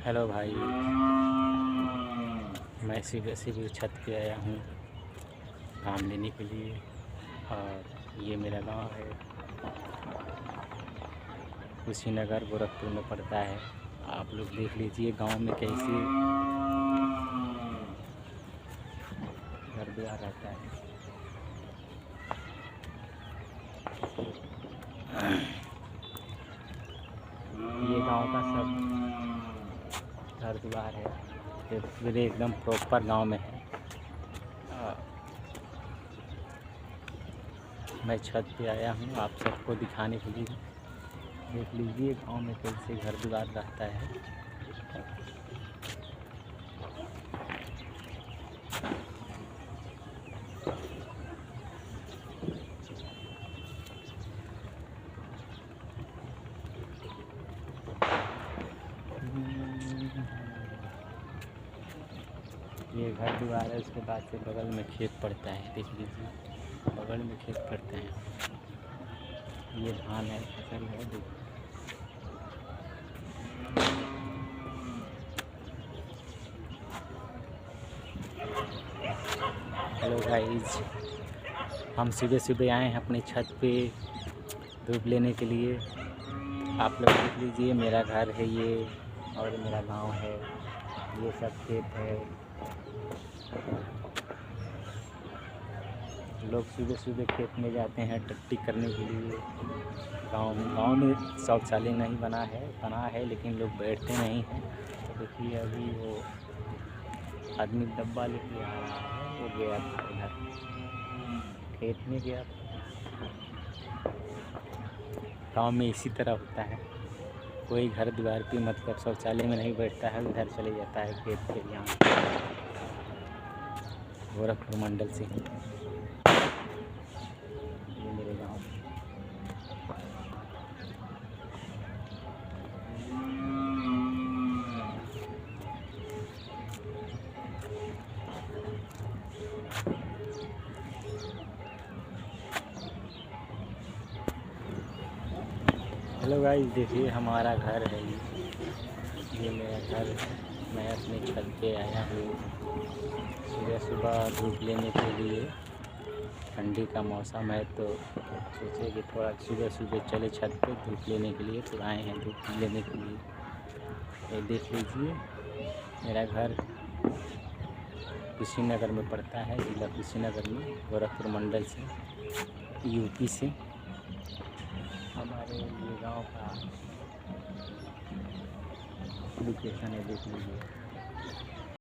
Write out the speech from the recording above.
Hello भाई, मैं शिविर छत पे आया हूँ काम लेने के लिए। और ये मेरा गांव है, कुशीनगर गोरखपुर में पड़ता है। आप लोग देख लीजिए गांव में कैसे घर द्वार रहता है। ये गांव का सब घर द्वार है, मेरे एकदम प्रॉपर गांव में है। मैं छत पे आया हूँ आप सबको दिखाने के लिए। देख लीजिए गांव में कैसे घर द्वार रहता है। ये घर द्वार है, उसके बाद से बगल में खेत पड़ता है। देख लीजिए बगल में खेत पड़ते हैं। ये धान है, फसल है। देखिए हेलो गाइस, हम सुबह सुबह आए हैं अपने छत पे धूप लेने के लिए। आप लोग देख लीजिए मेरा घर है ये, और मेरा गांव है। ये सब खेत है। लोग सुबह सुबह खेत में जाते हैं टट्टी करने के लिए। गांव में शौचालय नहीं बना है लेकिन लोग बैठते नहीं हैं। तो देखिए अभी वो आदमी डब्बा लेके आ रहा है, वो गया था इधर खेत में गया। गांव में इसी तरह होता है, कोई घर द्वार पे मतलब शौचालय में नहीं बैठता है, उधर चले जाता है खेत के। यहाँ गोरखपुर मंडल से ही ये मेरे गाँव। हेलो गाइस, देखिए हमारा घर है ये मेरा घर है। मैं अपने छत पे आया हूँ सुबह सुबह धूप लेने के लिए। ठंडी का मौसम है तो सोचे कि थोड़ा सुबह सुबह चले छत पे धूप लेने के लिए। तो आए हैं धूप लेने के लिए। ये देख लीजिए मेरा घर कुशीनगर में पड़ता है, जिला कुशीनगर में, गोरखपुर मंडल से, यूपी से। हमारे ये गांव का लोकेशन है, देख लीजिए।